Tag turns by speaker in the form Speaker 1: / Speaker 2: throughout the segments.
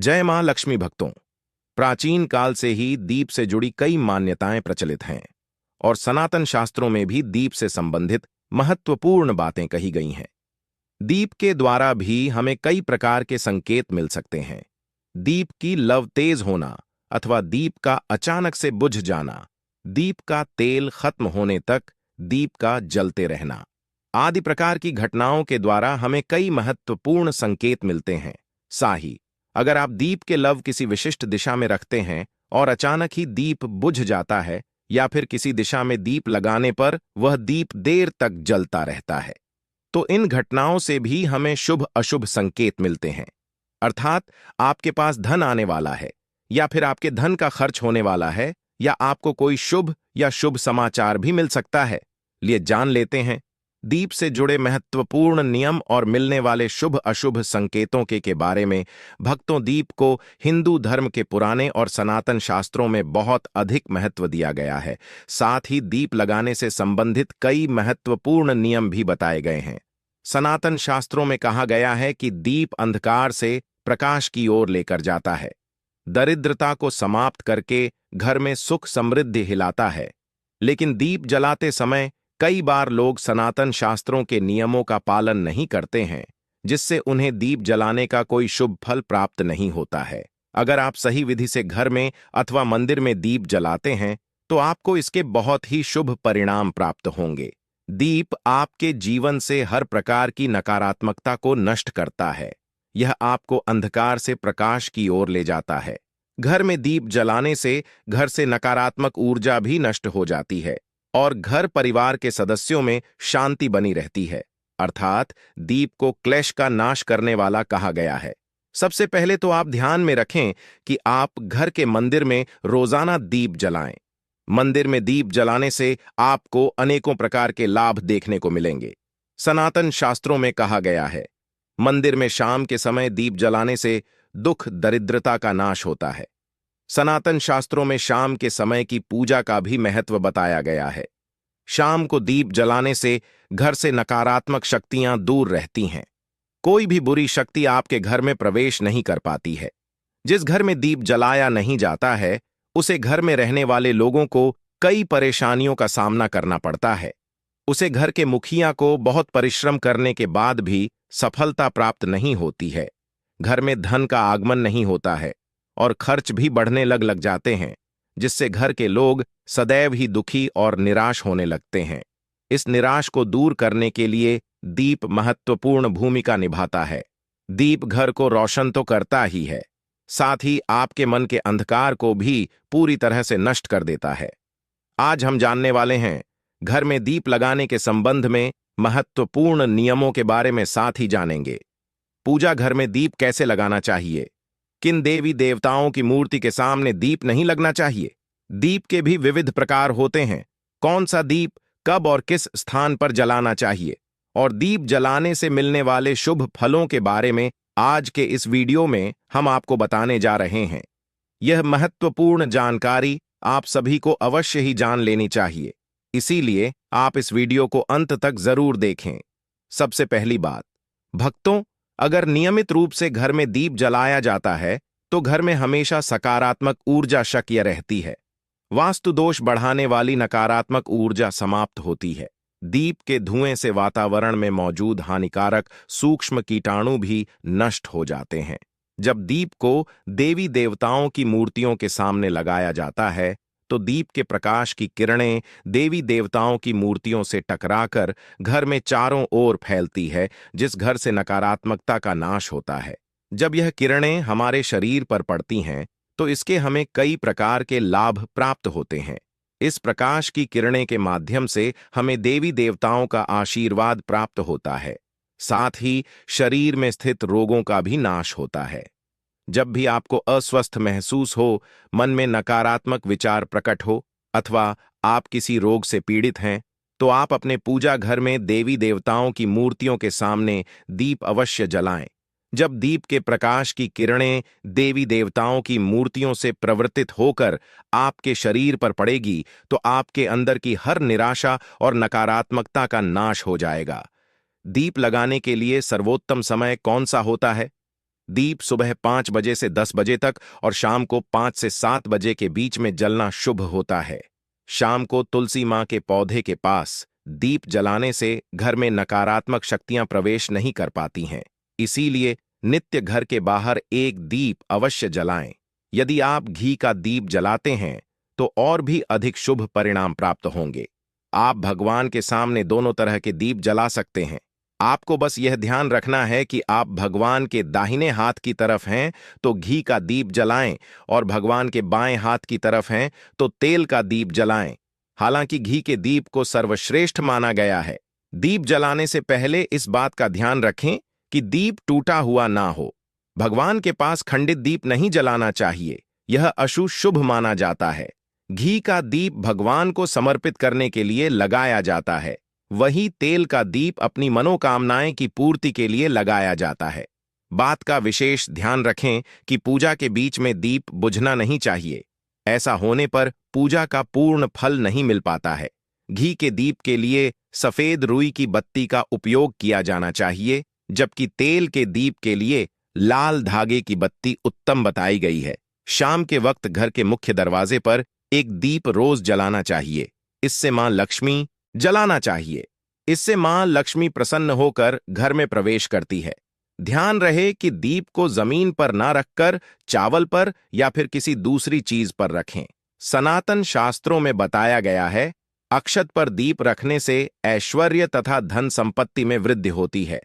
Speaker 1: जय मां लक्ष्मी भक्तों। प्राचीन काल से ही दीप से जुड़ी कई मान्यताएं प्रचलित हैं और सनातन शास्त्रों में भी दीप से संबंधित महत्वपूर्ण बातें कही गई हैं। दीप के द्वारा भी हमें कई प्रकार के संकेत मिल सकते हैं। दीप की लौ तेज होना अथवा दीप का अचानक से बुझ जाना, दीप का तेल खत्म होने तक दीप का जलते रहना आदि प्रकार की घटनाओं के द्वारा हमें कई महत्वपूर्ण संकेत मिलते हैं। साही अगर आप दीप के लव किसी विशिष्ट दिशा में रखते हैं और अचानक ही दीप बुझ जाता है या फिर किसी दिशा में दीप लगाने पर वह दीप देर तक जलता रहता है, तो इन घटनाओं से भी हमें शुभ अशुभ संकेत मिलते हैं। अर्थात आपके पास धन आने वाला है या फिर आपके धन का खर्च होने वाला है या आपको कोई शुभ या शुभ समाचार भी मिल सकता है। लिए जान लेते हैं दीप से जुड़े महत्वपूर्ण नियम और मिलने वाले शुभ अशुभ संकेतों के बारे में। भक्तों, दीप को हिंदू धर्म के पुराने और सनातन शास्त्रों में बहुत अधिक महत्व दिया गया है। साथ ही दीप लगाने से संबंधित कई महत्वपूर्ण नियम भी बताए गए हैं। सनातन शास्त्रों में कहा गया है कि दीप अंधकार से प्रकाश की ओर लेकर जाता है, दरिद्रता को समाप्त करके घर में सुख समृद्धि हिलाता है। लेकिन दीप जलाते समय कई बार लोग सनातन शास्त्रों के नियमों का पालन नहीं करते हैं, जिससे उन्हें दीप जलाने का कोई शुभ फल प्राप्त नहीं होता है। अगर आप सही विधि से घर में अथवा मंदिर में दीप जलाते हैं तो आपको इसके बहुत ही शुभ परिणाम प्राप्त होंगे। दीप आपके जीवन से हर प्रकार की नकारात्मकता को नष्ट करता है। यह आपको अंधकार से प्रकाश की ओर ले जाता है। घर में दीप जलाने से घर से नकारात्मक ऊर्जा भी नष्ट हो जाती है और घर परिवार के सदस्यों में शांति बनी रहती है। अर्थात दीप को क्लेश का नाश करने वाला कहा गया है। सबसे पहले तो आप ध्यान में रखें कि आप घर के मंदिर में रोजाना दीप जलाएं। मंदिर में दीप जलाने से आपको अनेकों प्रकार के लाभ देखने को मिलेंगे। सनातन शास्त्रों में कहा गया है, मंदिर में शाम के समय दीप जलाने से दुख दरिद्रता का नाश होता है। सनातन शास्त्रों में शाम के समय की पूजा का भी महत्व बताया गया है। शाम को दीप जलाने से घर से नकारात्मक शक्तियां दूर रहती हैं। कोई भी बुरी शक्ति आपके घर में प्रवेश नहीं कर पाती है। जिस घर में दीप जलाया नहीं जाता है उसे घर में रहने वाले लोगों को कई परेशानियों का सामना करना पड़ता है। उसे घर के मुखिया को बहुत परिश्रम करने के बाद भी सफलता प्राप्त नहीं होती है। घर में धन का आगमन नहीं होता है और खर्च भी बढ़ने लग जाते हैं, जिससे घर के लोग सदैव ही दुखी और निराश होने लगते हैं। इस निराश को दूर करने के लिए दीप महत्वपूर्ण भूमिका निभाता है। दीप घर को रोशन तो करता ही है, साथ ही आपके मन के अंधकार को भी पूरी तरह से नष्ट कर देता है। आज हम जानने वाले हैं घर में दीप लगाने के संबंध में महत्वपूर्ण नियमों के बारे में, साथ ही जानेंगे पूजा घर में दीप कैसे लगाना चाहिए, किन देवी देवताओं की मूर्ति के सामने दीप नहीं लगना चाहिए, दीप के भी विविध प्रकार होते हैं, कौन सा दीप कब और किस स्थान पर जलाना चाहिए, और दीप जलाने से मिलने वाले शुभ फलों के बारे में आज के इस वीडियो में हम आपको बताने जा रहे हैं। यह महत्वपूर्ण जानकारी आप सभी को अवश्य ही जान लेनी चाहिए, इसीलिए आप इस वीडियो को अंत तक जरूर देखें। सबसे पहली बात, भक्तों, अगर नियमित रूप से घर में दीप जलाया जाता है तो घर में हमेशा सकारात्मक ऊर्जा सक्रिय रहती है। वास्तु दोष बढ़ाने वाली नकारात्मक ऊर्जा समाप्त होती है। दीप के धुएं से वातावरण में मौजूद हानिकारक सूक्ष्म कीटाणु भी नष्ट हो जाते हैं। जब दीप को देवी देवताओं की मूर्तियों के सामने लगाया जाता है तो दीप के प्रकाश की किरणें देवी देवताओं की मूर्तियों से टकराकर घर में चारों ओर फैलती है, जिस घर से नकारात्मकता का नाश होता है। जब यह किरणें हमारे शरीर पर पड़ती हैं तो इसके हमें कई प्रकार के लाभ प्राप्त होते हैं। इस प्रकाश की किरणें के माध्यम से हमें देवी देवताओं का आशीर्वाद प्राप्त होता है, साथ ही शरीर में स्थित रोगों का भी नाश होता है। जब भी आपको अस्वस्थ महसूस हो, मन में नकारात्मक विचार प्रकट हो अथवा आप किसी रोग से पीड़ित हैं, तो आप अपने पूजा घर में देवी देवताओं की मूर्तियों के सामने दीप अवश्य जलाएं। जब दीप के प्रकाश की किरणें देवी देवताओं की मूर्तियों से प्रवर्तित होकर आपके शरीर पर पड़ेगी तो आपके अंदर की हर निराशा और नकारात्मकता का नाश हो जाएगा। दीप लगाने के लिए सर्वोत्तम समय कौन सा होता है? दीप सुबह 5 बजे से 10 बजे तक और शाम को 5 से 7 बजे के बीच में जलना शुभ होता है। शाम को तुलसी माँ के पौधे के पास दीप जलाने से घर में नकारात्मक शक्तियां प्रवेश नहीं कर पाती हैं। इसीलिए नित्य घर के बाहर एक दीप अवश्य जलाएं। यदि आप घी का दीप जलाते हैं तो और भी अधिक शुभ परिणाम प्राप्त होंगे। आप भगवान के सामने दोनों तरह के दीप जला सकते हैं। आपको बस यह ध्यान रखना है कि आप भगवान के दाहिने हाथ की तरफ हैं तो घी का दीप जलाएं और भगवान के बाएं हाथ की तरफ हैं तो तेल का दीप जलाएं। हालांकि घी के दीप को सर्वश्रेष्ठ माना गया है। दीप जलाने से पहले इस बात का ध्यान रखें कि दीप टूटा हुआ ना हो। भगवान के पास खंडित दीप नहीं जलाना चाहिए, यह अशुभ माना जाता है। घी का दीप भगवान को समर्पित करने के लिए लगाया जाता है, वही तेल का दीप अपनी मनोकामनाएं की पूर्ति के लिए लगाया जाता है। बात का विशेष ध्यान रखें कि पूजा के बीच में दीप बुझना नहीं चाहिए। ऐसा होने पर पूजा का पूर्ण फल नहीं मिल पाता है। घी के दीप के लिए सफेद रुई की बत्ती का उपयोग किया जाना चाहिए, जबकि तेल के दीप के लिए लाल धागे की बत्ती उत्तम बताई गई है। शाम के वक्त घर के मुख्य दरवाजे पर एक दीप रोज जलाना चाहिए। इससे मां लक्ष्मी जलाना चाहिए। इससे मां लक्ष्मी प्रसन्न होकर घर में प्रवेश करती है। ध्यान रहे कि दीप को जमीन पर ना रखकर चावल पर या फिर किसी दूसरी चीज पर रखें। सनातन शास्त्रों में बताया गया है, अक्षत पर दीप रखने से ऐश्वर्य तथा धन संपत्ति में वृद्धि होती है।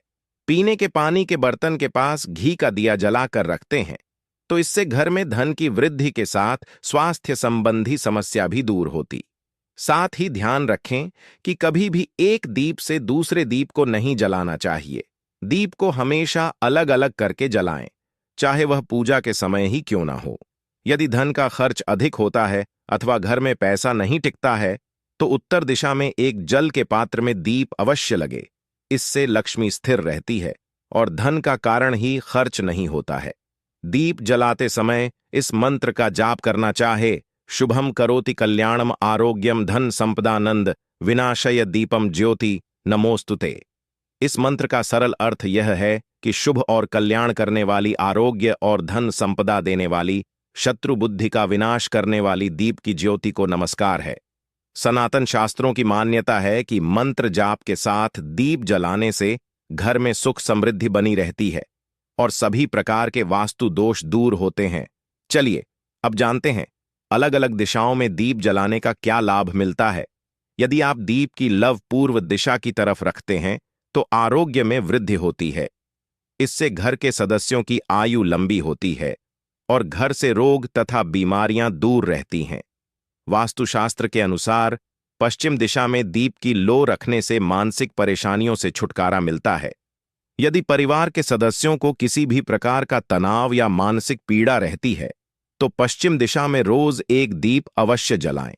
Speaker 1: पीने के पानी के बर्तन के पास घी का दिया जलाकर रखते हैं तो इससे घर में धन की वृद्धि के साथ स्वास्थ्य संबंधी समस्या भी दूर होती। साथ ही ध्यान रखें कि कभी भी एक दीप से दूसरे दीप को नहीं जलाना चाहिए। दीप को हमेशा अलग अलग करके जलाएं, चाहे वह पूजा के समय ही क्यों ना हो। यदि धन का खर्च अधिक होता है अथवा घर में पैसा नहीं टिकता है तो उत्तर दिशा में एक जल के पात्र में दीप अवश्य लगे। इससे लक्ष्मी स्थिर रहती है और धन का कारण ही खर्च नहीं होता है। दीप जलाते समय इस मंत्र का जाप करना चाहे, शुभम करोति कल्याणम आरोग्यम धन संपदानंद विनाशय दीपम ज्योति नमोस्तुते। इस मंत्र का सरल अर्थ यह है कि शुभ और कल्याण करने वाली, आरोग्य और धन संपदा देने वाली, शत्रु बुद्धि का विनाश करने वाली दीप की ज्योति को नमस्कार है। सनातन शास्त्रों की मान्यता है कि मंत्र जाप के साथ दीप जलाने से घर में सुख समृद्धि बनी रहती है और सभी प्रकार के वास्तु दोष दूर होते हैं। चलिए अब जानते हैं अलग अलग दिशाओं में दीप जलाने का क्या लाभ मिलता है। यदि आप दीप की लव पूर्व दिशा की तरफ रखते हैं तो आरोग्य में वृद्धि होती है। इससे घर के सदस्यों की आयु लंबी होती है और घर से रोग तथा बीमारियां दूर रहती हैं। वास्तुशास्त्र के अनुसार पश्चिम दिशा में दीप की लो रखने से मानसिक परेशानियों से छुटकारा मिलता है। यदि परिवार के सदस्यों को किसी भी प्रकार का तनाव या मानसिक पीड़ा रहती है तो पश्चिम दिशा में रोज एक दीप अवश्य जलाएं।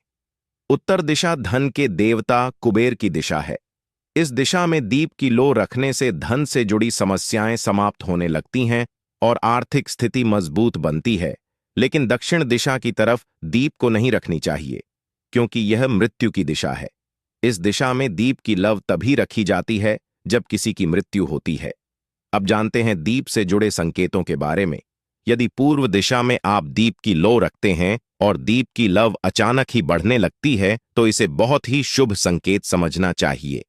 Speaker 1: उत्तर दिशा धन के देवता कुबेर की दिशा है। इस दिशा में दीप की लो रखने से धन से जुड़ी समस्याएं समाप्त होने लगती हैं और आर्थिक स्थिति मजबूत बनती है। लेकिन दक्षिण दिशा की तरफ दीप को नहीं रखनी चाहिए क्योंकि यह मृत्यु की दिशा है। इस दिशा में दीप की लव तभी रखी जाती है जब किसी की मृत्यु होती है। अब जानते हैं दीप से जुड़े संकेतों के बारे में। यदि पूर्व दिशा में आप दीप की लो रखते हैं और दीप की लव अचानक ही बढ़ने लगती है तो इसे बहुत ही शुभ संकेत समझना चाहिए।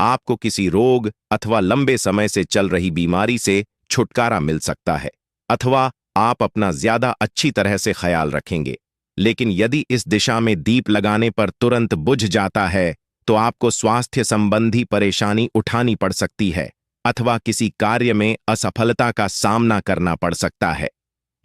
Speaker 1: आपको किसी रोग अथवा लंबे समय से चल रही बीमारी से छुटकारा मिल सकता है अथवा आप अपना ज्यादा अच्छी तरह से ख्याल रखेंगे। लेकिन यदि इस दिशा में दीप लगाने पर तुरंत बुझ जाता है तो आपको स्वास्थ्य संबंधी परेशानी उठानी पड़ सकती है अथवा किसी कार्य में असफलता का सामना करना पड़ सकता है।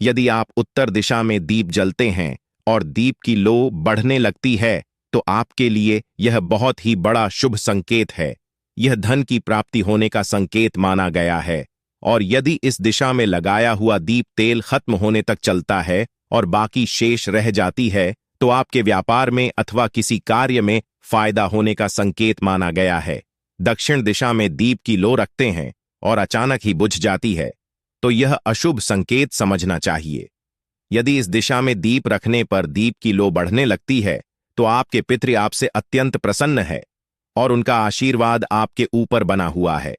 Speaker 1: यदि आप उत्तर दिशा में दीप जलते हैं और दीप की लो बढ़ने लगती है तो आपके लिए यह बहुत ही बड़ा शुभ संकेत है। यह धन की प्राप्ति होने का संकेत माना गया है। और यदि इस दिशा में लगाया हुआ दीप तेल खत्म होने तक चलता है और बाकी शेष रह जाती है तो आपके व्यापार में अथवा किसी कार्य में फायदा होने का संकेत माना गया है। दक्षिण दिशा में दीप की लो रखते हैं और अचानक ही बुझ जाती है तो यह अशुभ संकेत समझना चाहिए। यदि इस दिशा में दीप रखने पर दीप की लो बढ़ने लगती है तो आपके पितृ आपसे अत्यंत प्रसन्न है और उनका आशीर्वाद आपके ऊपर बना हुआ है।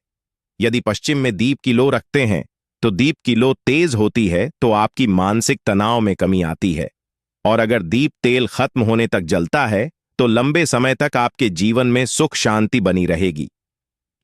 Speaker 1: यदि पश्चिम में दीप की लो रखते हैं तो दीप की लो तेज होती है तो आपकी मानसिक तनाव में कमी आती है। और अगर दीप तेल खत्म होने तक जलता है तो लंबे समय तक आपके जीवन में सुख शांति बनी रहेगी।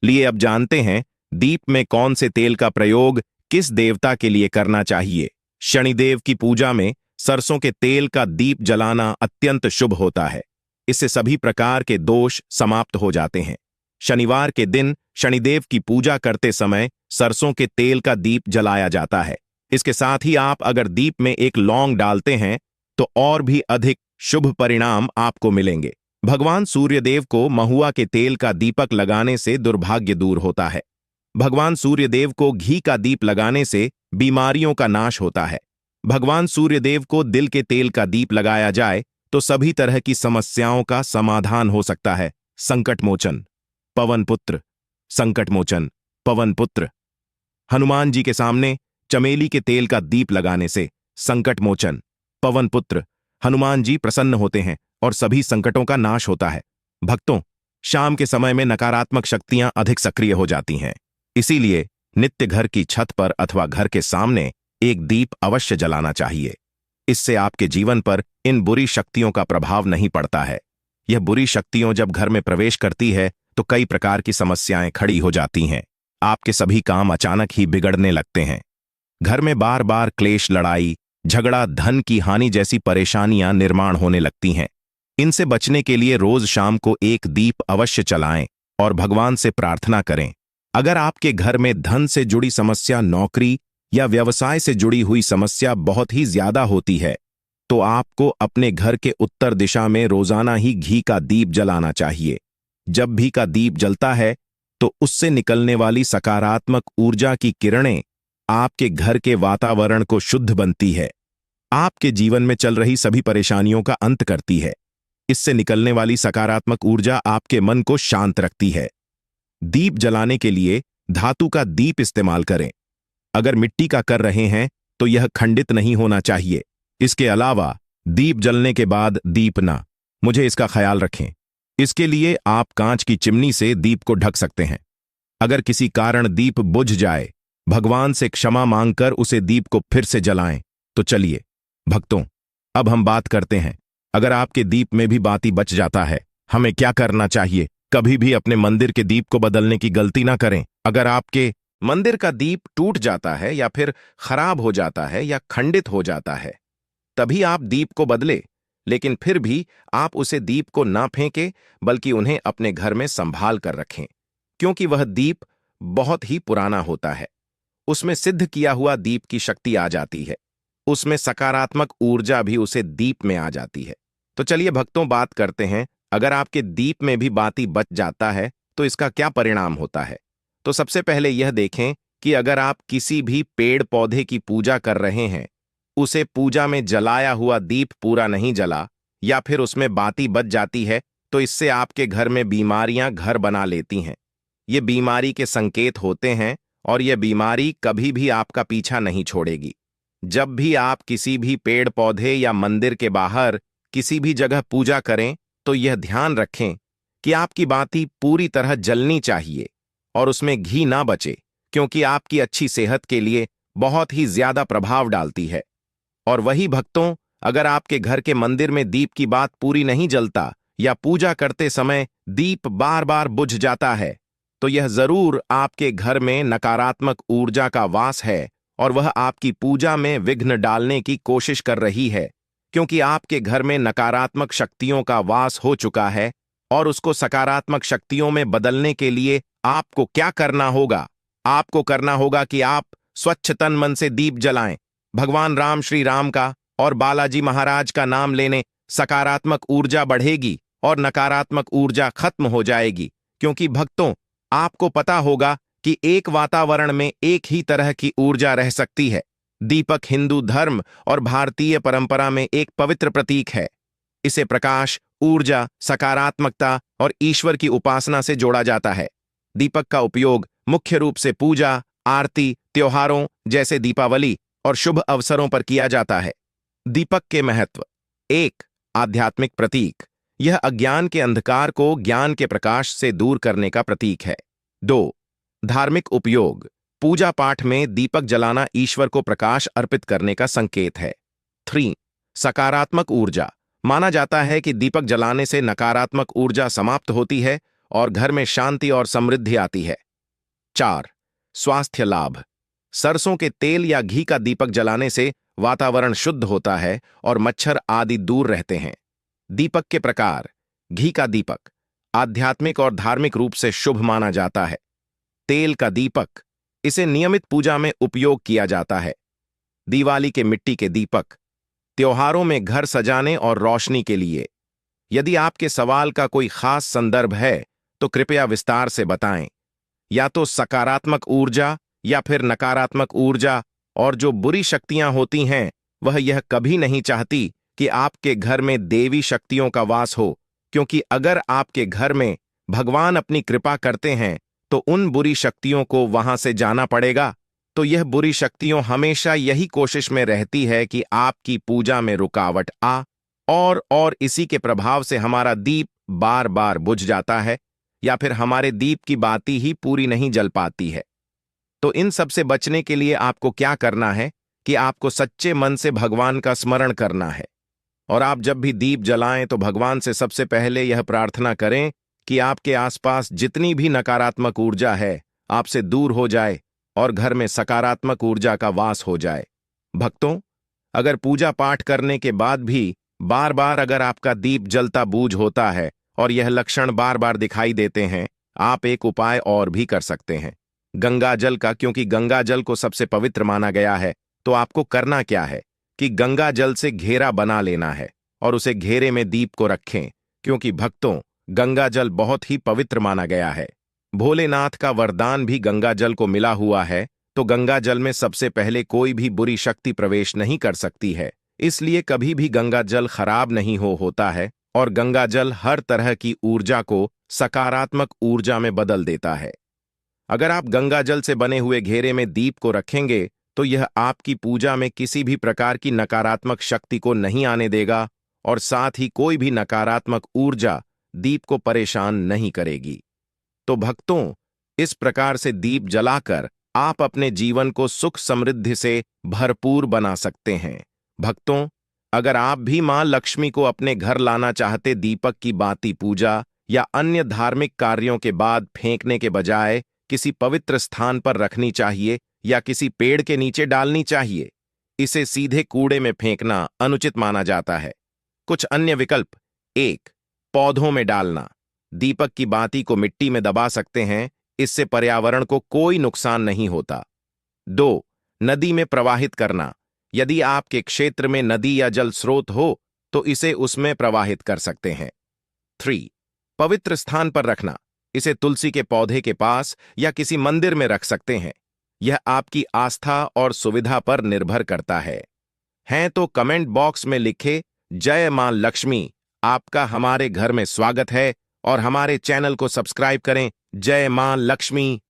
Speaker 1: लिए अब जानते हैं दीप में कौन से तेल का प्रयोग किस देवता के लिए करना चाहिए। शनिदेव की पूजा में सरसों के तेल का दीप जलाना अत्यंत शुभ होता है। इससे सभी प्रकार के दोष समाप्त हो जाते हैं। शनिवार के दिन शनिदेव की पूजा करते समय सरसों के तेल का दीप जलाया जाता है। इसके साथ ही आप अगर दीप में एक लौंग डालते हैं तो और भी अधिक शुभ परिणाम आपको मिलेंगे। भगवान सूर्यदेव को महुआ के तेल का दीपक लगाने से दुर्भाग्य दूर होता है। भगवान सूर्यदेव को घी का दीप लगाने से बीमारियों का नाश होता है। भगवान सूर्यदेव को दिल के तेल का दीप लगाया जाए तो सभी तरह की समस्याओं का समाधान हो सकता है। संकट मोचन पवन पुत्र, संकट मोचन पवन पुत्र। हनुमान जी के सामने चमेली के तेल का दीप लगाने से संकट मोचन पवन पुत्र हनुमान जी प्रसन्न होते हैं और सभी संकटों का नाश होता है। भक्तों, शाम के समय में नकारात्मक शक्तियां अधिक सक्रिय हो जाती हैं। इसीलिए नित्य घर की छत पर अथवा घर के सामने एक दीप अवश्य जलाना चाहिए। इससे आपके जीवन पर इन बुरी शक्तियों का प्रभाव नहीं पड़ता है। यह बुरी शक्तियों जब घर में प्रवेश करती है तो कई प्रकार की समस्याएं खड़ी हो जाती हैं। आपके सभी काम अचानक ही बिगड़ने लगते हैं। घर में बार बार क्लेश, लड़ाई झगड़ा, धन की हानि जैसी परेशानियां निर्माण होने लगती हैं। इनसे बचने के लिए रोज शाम को एक दीप अवश्य जलाएं और भगवान से प्रार्थना करें। अगर आपके घर में धन से जुड़ी समस्या, नौकरी या व्यवसाय से जुड़ी हुई समस्या बहुत ही ज्यादा होती है तो आपको अपने घर के उत्तर दिशा में रोजाना ही घी का दीप जलाना चाहिए। जब भी का दीप जलता है तो उससे निकलने वाली सकारात्मक ऊर्जा की किरणें आपके घर के वातावरण को शुद्ध बनती है, आपके जीवन में चल रही सभी परेशानियों का अंत करती है। इससे निकलने वाली सकारात्मक ऊर्जा आपके मन को शांत रखती है। दीप जलाने के लिए धातु का दीप इस्तेमाल करें। अगर मिट्टी का कर रहे हैं तो यह खंडित नहीं होना चाहिए। इसके अलावा दीप जलने के बाद दीप ना मुझे इसका ख्याल रखें। इसके लिए आप कांच की चिमनी से दीप को ढक सकते हैं। अगर किसी कारण दीप बुझ जाए, भगवान से क्षमा मांगकर उसे दीप को फिर से जलाएं। तो चलिए भक्तों, अब हम बात करते हैं अगर आपके दीप में भी बाती बच जाता है, हमें क्या करना चाहिए। कभी भी अपने मंदिर के दीप को बदलने की गलती ना करें। अगर आपके मंदिर का दीप टूट जाता है या फिर खराब हो जाता है या खंडित हो जाता है, तभी आप दीप को बदले। लेकिन फिर भी आप उसे दीप को ना फेंके, बल्कि उन्हें अपने घर में संभाल कर रखें, क्योंकि वह दीप बहुत ही पुराना होता है। उसमें सिद्ध किया हुआ दीप की शक्ति आ जाती है। उसमें सकारात्मक ऊर्जा भी उसे दीप में आ जाती है। तो चलिए भक्तों, बात करते हैं अगर आपके दीप में भी बाती बच जाता है तो इसका क्या परिणाम होता है। तो सबसे पहले यह देखें कि अगर आप किसी भी पेड़ पौधे की पूजा कर रहे हैं, उसे पूजा में जलाया हुआ दीप पूरा नहीं जला या फिर उसमें बाती बच जाती है तो इससे आपके घर में बीमारियां घर बना लेती हैं। ये बीमारी के संकेत होते हैं और यह बीमारी कभी भी आपका पीछा नहीं छोड़ेगी। जब भी आप किसी भी पेड़ पौधे या मंदिर के बाहर किसी भी जगह पूजा करें तो यह ध्यान रखें कि आपकी बाती पूरी तरह जलनी चाहिए और उसमें घी ना बचे, क्योंकि आपकी अच्छी सेहत के लिए बहुत ही ज्यादा प्रभाव डालती है। और वही भक्तों, अगर आपके घर के मंदिर में दीप की बात पूरी नहीं जलता या पूजा करते समय दीप बार बार बुझ जाता है तो यह जरूर आपके घर में नकारात्मक ऊर्जा का वास है और वह आपकी पूजा में विघ्न डालने की कोशिश कर रही है, क्योंकि आपके घर में नकारात्मक शक्तियों का वास हो चुका है। और उसको सकारात्मक शक्तियों में बदलने के लिए आपको क्या करना होगा? आपको करना होगा कि आप स्वच्छ तन मन से दीप जलाएं। भगवान राम, श्री राम का और बालाजी महाराज का नाम लेने सकारात्मक ऊर्जा बढ़ेगी और नकारात्मक ऊर्जा खत्म हो जाएगी। क्योंकि भक्तों, आपको पता होगा कि एक वातावरण में एक ही तरह की ऊर्जा रह सकती है। दीपक हिंदू धर्म और भारतीय परंपरा में एक पवित्र प्रतीक है। इसे प्रकाश, ऊर्जा, सकारात्मकता और ईश्वर की उपासना से जोड़ा जाता है। दीपक का उपयोग मुख्य रूप से पूजा, आरती, त्योहारों जैसे दीपावली और शुभ अवसरों पर किया जाता है। दीपक के महत्व: 1. आध्यात्मिक प्रतीक। यह अज्ञान के अंधकार को ज्ञान के प्रकाश से दूर करने का प्रतीक है। 2. धार्मिक उपयोग। पूजा पाठ में दीपक जलाना ईश्वर को प्रकाश अर्पित करने का संकेत है। 3. सकारात्मक ऊर्जा। माना जाता है कि दीपक जलाने से नकारात्मक ऊर्जा समाप्त होती है और घर में शांति और समृद्धि आती है। 4. स्वास्थ्य लाभ। सरसों के तेल या घी का दीपक जलाने से वातावरण शुद्ध होता है और मच्छर आदि दूर रहते हैं। दीपक के प्रकार। घी का दीपक आध्यात्मिक और धार्मिक रूप से शुभ माना जाता है। तेल का दीपक, इसे नियमित पूजा में उपयोग किया जाता है। दिवाली के मिट्टी के दीपक, त्योहारों में घर सजाने और रोशनी के लिए। यदि आपके सवाल का कोई खास संदर्भ है तो कृपया विस्तार से बताएं। या तो सकारात्मक ऊर्जा या फिर नकारात्मक ऊर्जा, और जो बुरी शक्तियां होती हैं वह यह कभी नहीं चाहती कि आपके घर में देवी शक्तियों का वास हो, क्योंकि अगर आपके घर में भगवान अपनी कृपा करते हैं तो उन बुरी शक्तियों को वहां से जाना पड़ेगा। तो यह बुरी शक्तियों हमेशा यही कोशिश में रहती है कि आपकी पूजा में रुकावट आ, और इसी के प्रभाव से हमारा दीप बार बार बुझ जाता है या फिर हमारे दीप की बाती ही पूरी नहीं जल पाती है। तो इन सब से बचने के लिए आपको क्या करना है कि आपको सच्चे मन से भगवान का स्मरण करना है, और आप जब भी दीप जलाएं तो भगवान से सबसे पहले यह प्रार्थना करें कि आपके आसपास जितनी भी नकारात्मक ऊर्जा है आपसे दूर हो जाए और घर में सकारात्मक ऊर्जा का वास हो जाए। भक्तों, अगर पूजा पाठ करने के बाद भी बार बार अगर आपका दीप जलता बूझ होता है और यह लक्षण बार बार दिखाई देते हैं, आप एक उपाय और भी कर सकते हैं। गंगा जल का, क्योंकि गंगा जल को सबसे पवित्र माना गया है, तो आपको करना क्या है कि गंगा जल से घेरा बना लेना है और उसे घेरे में दीप को रखें, क्योंकि भक्तों, गंगा जल बहुत ही पवित्र माना गया है। भोलेनाथ का वरदान भी गंगा जल को मिला हुआ है, तो गंगा जल में सबसे पहले कोई भी बुरी शक्ति प्रवेश नहीं कर सकती है। इसलिए कभी भी गंगा जल खराब नहीं होता है, और गंगा जल हर तरह की ऊर्जा को सकारात्मक ऊर्जा में बदल देता है। अगर आप गंगा जल से बने हुए घेरे में दीप को रखेंगे तो यह आपकी पूजा में किसी भी प्रकार की नकारात्मक शक्ति को नहीं आने देगा, और साथ ही कोई भी नकारात्मक ऊर्जा दीप को परेशान नहीं करेगी। तो भक्तों, इस प्रकार से दीप जलाकर आप अपने जीवन को सुख समृद्धि से भरपूर बना सकते हैं। भक्तों, अगर आप भी मां लक्ष्मी को अपने घर लाना चाहते, दीपक की बाती पूजा या अन्य धार्मिक कार्यों के बाद फेंकने के बजाय किसी पवित्र स्थान पर रखनी चाहिए या किसी पेड़ के नीचे डालनी चाहिए। इसे सीधे कूड़े में फेंकना अनुचित माना जाता है। कुछ अन्य विकल्प: 1. पौधों में डालना। दीपक की बाती को मिट्टी में दबा सकते हैं, इससे पर्यावरण को कोई नुकसान नहीं होता। 2. नदी में प्रवाहित करना। यदि आपके क्षेत्र में नदी या जल स्रोत हो तो इसे उसमें प्रवाहित कर सकते हैं। 3. पवित्र स्थान पर रखना। इसे तुलसी के पौधे के पास या किसी मंदिर में रख सकते हैं। यह आपकी आस्था और सुविधा पर निर्भर करता है। हैं तो कमेंट बॉक्स में लिखे जय मां लक्ष्मी। आपका हमारे घर में स्वागत है, और हमारे चैनल को सब्सक्राइब करें। जय मां लक्ष्मी।